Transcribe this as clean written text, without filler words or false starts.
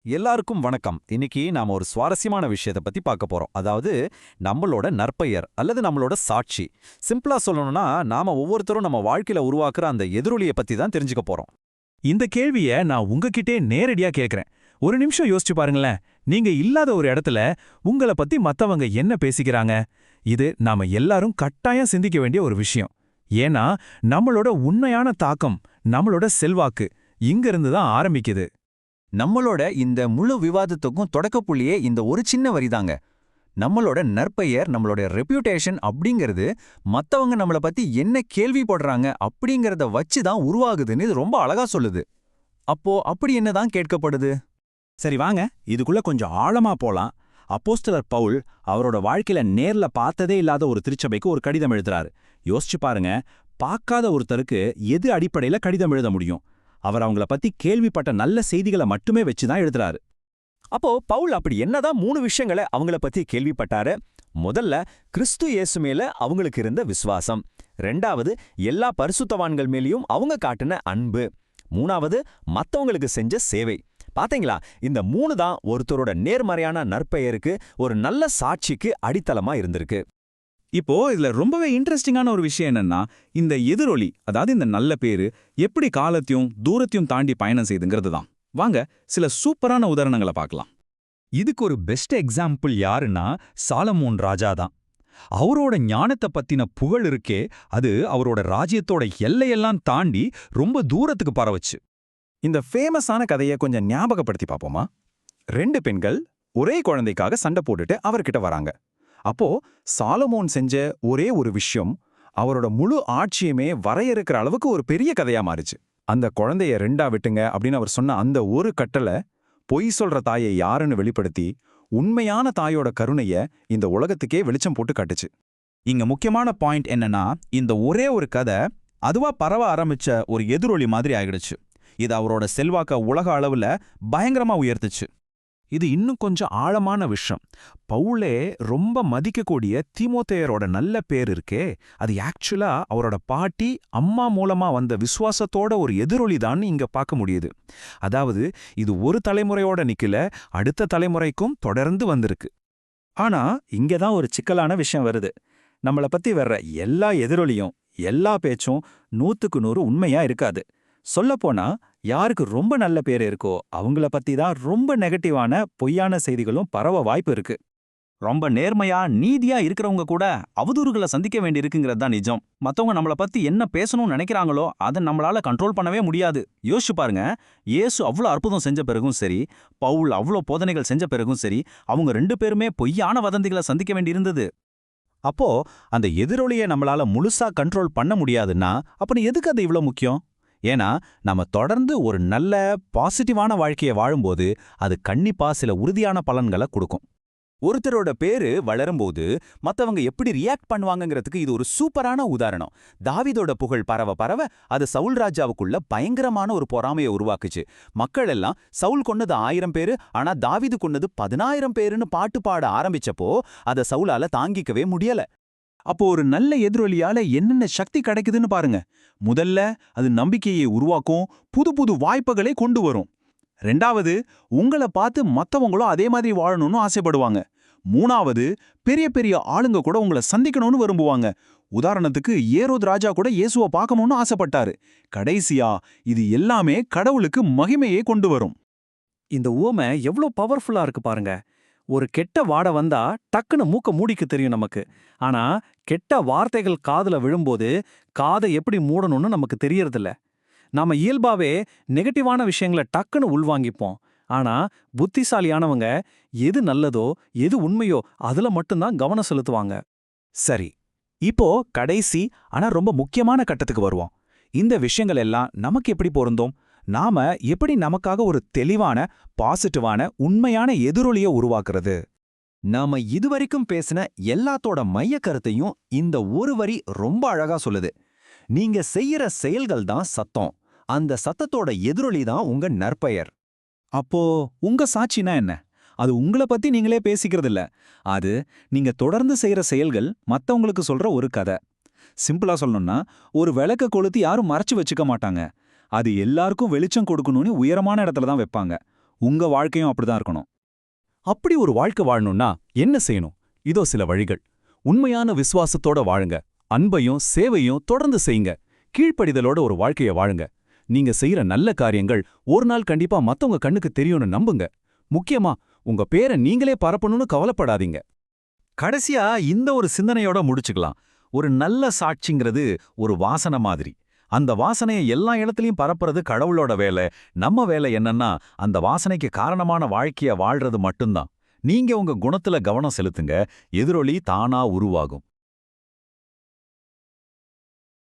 எல்லாருக்கும் வணக்கம். இன்னைக்கு நாம ஒரு சுவாரஸ்யமான விஷயத்தை பத்தி பார்க்க போறோம். அதாவது நம்மளோட நற்பெயர் அல்லது நம்மளோட சாட்சி. சிம்பிளா சொல்லணும்னா நாம ஒவ்வொருத்தரும் நம்ம வாழ்க்கையில உருவாக்குற அந்த எதிரொலியை பத்தி தான் தெரிஞ்சுக்க போறோம். இந்த கேள்விய நான் உங்ககிட்டே நேரடியா கேக்குறேன். ஒரு நிமிஷம் யோசிச்சு பாருங்களேன். நீங்க இல்லாத ஒரு இடத்துல உங்கள பத்தி மத்தவங்க என்ன பேசிக்கிறாங்க? இது நாம எல்லாரும் கட்டாயம் சிந்திக்க வேண்டிய ஒரு விஷயம். ஏன்னா நம்மளோட உண்மையான தாக்கம், நம்மளோட செல்வாக்கு இங்க இருந்து தான் ஆரம்பிக்குது. நம்மளோட இந்த முழு விவாதத்துக்கும் தொடக்கப்புள்ளியே இந்த ஒரு சின்ன வரிதாங்க. நம்மளோட நற்பெயர், நம்மளோட ரெப்யூட்டேஷன் அப்படிங்கிறது மத்தவங்க நம்மள பத்தி என்ன கேள்விப்படுறாங்க அப்படிங்கறத வச்சு தான் உருவாகுதுன்னு இது ரொம்ப அழகா சொல்லுது. அப்போ அப்படி என்னதான் கேட்கப்படுது? சரி வாங்க, இதுக்குள்ள கொஞ்சம் ஆழமா போலாம். அப்போஸ்தலர் பவுல் அவரோட வாழ்க்கையில நேர்ல பார்த்ததே இல்லாத ஒரு திருச்சபைக்கு ஒரு கடிதம் எழுதுறாரு. யோசிச்சு பாருங்க, பார்க்காத ஒருத்தருக்கு எது அடிப்படையில கடிதம் எழுத முடியும்? அவர் அவங்கள பத்தி கேள்விப்பட்ட நல்ல செய்திகளை மட்டுமே வச்சுதான் எழுதுறாரு. அப்போ பவுல் அப்படி என்னதான் 3 விஷயங்களை அவங்கள பத்தி கேள்விப்பட்டாரு? முதல்ல, கிறிஸ்து இயேசு மேல அவங்களுக்கு இருந்த விசுவாசம். ரெண்டாவது, எல்லா பரிசுத்தவான்கள் மேலேயும் அவங்க காட்டின அன்பு. மூணாவது, மத்தவங்களுக்கு செஞ்ச சேவை. பாத்தீங்களா, இந்த 3 தான் ஒருத்தரோட நேர்மறையான நற்பெயருக்கு, ஒரு நல்ல சாட்சிக்கு அடித்தளமா இருந்திருக்கு. இப்போ இதுல ரொம்பவே இன்ட்ரெஸ்டிங்கான ஒரு விஷயம் என்னன்னா, இந்த எதிரொலி, அதாவது இந்த நல்ல பேரு எப்படி காலத்தையும் தூரத்தையும் தாண்டி பயணம் செய்துங்கிறது தான். வாங்க சில சூப்பரான உதாரணங்களை பார்க்கலாம். இதுக்கு ஒரு பெஸ்ட் எக்ஸாம்பிள் யாருன்னா சாலமோன் ராஜா தான். அவரோட ஞானத்தை பத்தின புகழ் இருக்கே, அது அவரோட ராஜ்யத்தோட எல்லையெல்லாம் தாண்டி ரொம்ப தூரத்துக்கு பரவச்சு. இந்த ஃபேமஸான கதையை கொஞ்சம் ஞாபகப்படுத்தி பார்ப்போமா? 2 பெண்கள் ஒரே குழந்தைக்காக சண்டை போட்டுட்டு அவர்கிட்ட வராங்க. அப்போ சாலமோன் செஞ்ச ஒரே ஒரு விஷயம் அவரோட முழு ஆட்சியுமே வரையறுக்கிற அளவுக்கு ஒரு பெரிய கதையா மாறுச்சு. அந்த குழந்தைய 2ஆ விட்டுங்க அப்படின்னு அவர் சொன்ன அந்த ஒரு கட்டளை பொய் சொல்ற தாயை யாருன்னு வெளிப்படுத்தி உண்மையான தாயோட கருணைய இந்த உலகத்துக்கே வெளிச்சம் போட்டு காட்டுச்சு. இங்க முக்கியமான பாயிண்ட் என்னன்னா, இந்த ஒரே ஒரு கதை அதுவா பரவ ஆரம்பிச்ச ஒரு எதிரொலி மாதிரி ஆகிடுச்சு. இது அவரோட செல்வாக்க உலக அளவுல பயங்கரமா உயர்த்துச்சு. இது இன்னும் கொஞ்சம் ஆழமான விஷயம். பவுலே ரொம்ப மதிக்கக்கூடிய தீமோத்தேயரோட நல்ல பேர் இருக்கே, அது ஆக்சுவலா அவரோட பாட்டி அம்மா மூலமா வந்த விசுவாசத்தோட ஒரு எதிரொலிதான்னு இங்க பார்க்க முடியுது. அதாவது இது ஒரு தலைமுறையோட நிக்கல, அடுத்த தலைமுறைக்கும் தொடர்ந்து வந்திருக்கு. ஆனா இங்கதான் ஒரு சிக்கலான விஷயம் வருது. நம்மள பத்தி வர்ற எல்லா எதிரொலியும், எல்லா பேச்சும் 100க்கு 100 உண்மையா இருக்காது. சொல்லப்போனா யாருக்கு ரொம்ப நல்ல பேர் இருக்கோ அவங்கள பத்தி தான் ரொம்ப நெகட்டிவான பொய்யான செய்திகளும் பரவ வாய்ப்பு இருக்கு. ரொம்ப நேர்மையா நீதியா இருக்கிறவங்க கூட அவதூறுகளை சந்திக்க வேண்டியிருக்குங்கிறது தான் நிஜம். மத்தவங்க நம்மள பத்தி என்ன பேசணும்னு நினைக்கிறாங்களோ அதை நம்மளால கண்ட்ரோல் பண்ணவே முடியாது. யோசிச்சு பாருங்க, இயேசு அவ்வளோ அற்புதம் செஞ்ச பிறகும் சரி, பவுல் அவ்வளோ போதனைகள் செஞ்ச பிறகும் சரி, அவங்க 2 பேருமே பொய்யான வதந்திகளை சந்திக்க வேண்டியிருந்தது. அப்போ அந்த எதிரொலியை நம்மளால முழுசா கண்ட்ரோல் பண்ண முடியாதுன்னா அப்புறம் எதுக்கு அது இவ்ளோ முக்கியம்? ஏன்னா நம்ம தொடர்ந்து ஒரு நல்ல பாசிட்டிவான வாழ்க்கையை வாழும்போது அது கண்டிப்பா சில உறுதியான பலன்களை கொடுக்கும். ஒருத்தரோட பேரு வளரும்போது மத்தவங்க எப்படி ரியாக்ட் பண்ணுவாங்கங்கிறதுக்கு இது ஒரு சூப்பரான உதாரணம். தாவீதோட புகழ் பரவ பரவ அது சவுல் ராஜாவுக்குள்ள பயங்கரமான ஒரு பொறாமையை உருவாக்குச்சு. மக்கள் எல்லாம் சவுல் கொன்னது 1000 பேரு, ஆனா தாவீது கொன்னது 10000 பேருன்னு பாட்டு பாட ஆரம்பிச்சப்போ அதை சவுலால தாங்கிக்கவே முடியல. அப்போ ஒரு நல்ல எதிரொலியால என்னென்ன சக்தி கிடைக்குதுன்னு பாருங்க. முதல்ல அது நம்பிக்கையை உருவாக்கும், புது புது வாய்ப்புகளை கொண்டு வரும். 2வது, உங்களை பார்த்து மத்தவங்களும் அதே மாதிரி வாழணும்னு ஆசைப்படுவாங்க. 3வது, பெரிய பெரிய ஆளுங்க கூட உங்களை சந்திக்கணும்னு விரும்புவாங்க. உதாரணத்துக்கு ஏரோது ராஜா கூட இயேசுவை பார்க்கணும்னு ஆசைப்பட்டாரு. கடைசியா இது எல்லாமே கடவுளுக்கு மகிமையை கொண்டு வரும். இந்த உவமை எவ்வளோ பவர்ஃபுல்லா இருக்கு பாருங்க. ஒரு கெட்ட வாடை வந்தா டக்குன்னு மூக்க மூடிக்க தெரியும் நமக்கு. ஆனா கெட்ட வார்த்தைகள் காதுல விழும்போது காதை எப்படி மூடணும்னு நமக்கு தெரியறதில்ல. நாம இயல்பாவே நெகட்டிவான விஷயங்களை டக்குன்னு உள்வாங்கிப்போம். ஆனா புத்திசாலியானவங்க எது நல்லதோ எது உண்மையோ அதுல மட்டும்தான் கவனம் செலுத்துவாங்க. சரி, இப்போ கடைசி ஆனா ரொம்ப முக்கியமான கட்டத்துக்கு வருவோம். இந்த விஷயங்கள் எல்லாம் நமக்கு எப்படி பொருந்தும்? நாம எப்படி நமக்காக ஒரு தெளிவான, பாசிட்டிவான, உண்மையான எதிரொலியை உருவாக்குறது? நாம இதுவரைக்கும் பேசின எல்லாத்தோட மைய கருத்தையும் இந்த ஒரு வரி ரொம்ப அழகா சொல்லுது. நீங்க செய்யற செயல்கள் தான் சத்தம், அந்த சத்தத்தோட எதிரொலி தான் உங்க நற்பெயர். அப்போ உங்க சாட்சினா என்ன? அது உங்கள பத்தி நீங்களே பேசிக்கிறது இல்ல. அது நீங்க தொடர்ந்து செய்யற செயல்கள் மத்தவங்களுக்கு சொல்ற ஒரு கதை. சிம்பிளா சொல்லணும்னா, ஒரு விளக்க கொளுத்தி யாரும் மறைச்சு வச்சுக்க மாட்டாங்க. அது எல்லாருக்கும் வெளிச்சம் கொடுக்கணும்னு உயரமான இடத்துல தான் வைப்பாங்க. உங்க வாழ்க்கையும் அப்படிதான் இருக்கணும். அப்படி ஒரு வாழ்க்கை வாழணும்னா என்ன செய்யணும்? இதோ சில வழிகள். உண்மையான விசுவாசத்தோட வாழுங்க. அன்பையும் சேவையும் தொடர்ந்து செய்யுங்க. கீழ்ப்படிதலோட ஒரு வாழ்க்கைய வாழுங்க. நீங்க செய்யற நல்ல காரியங்கள் ஒரு நாள் கண்டிப்பா மத்தவங்க கண்ணுக்கு தெரியும்னு நம்புங்க. முக்கியமா உங்க பேரை நீங்களே பரப்பணும்னு கவலைப்படாதீங்க. கடைசியா இந்த ஒரு சிந்தனையோட முடிச்சுக்கலாம். ஒரு நல்ல சாட்சிங்கிறது ஒரு வாசனை மாதிரி. அந்த வாசனையை எல்லா இடத்துலயும் பரப்புறது கடவுளோட வேலை. நம்ம வேலை என்னன்னா அந்த வாசனைக்கு காரணமான வாழ்க்கைய வாழ்றது மட்டும்தான். நீங்க உங்க குணத்துல கவனம் செலுத்துங்க, எதிரொலி தானா உருவாகும்.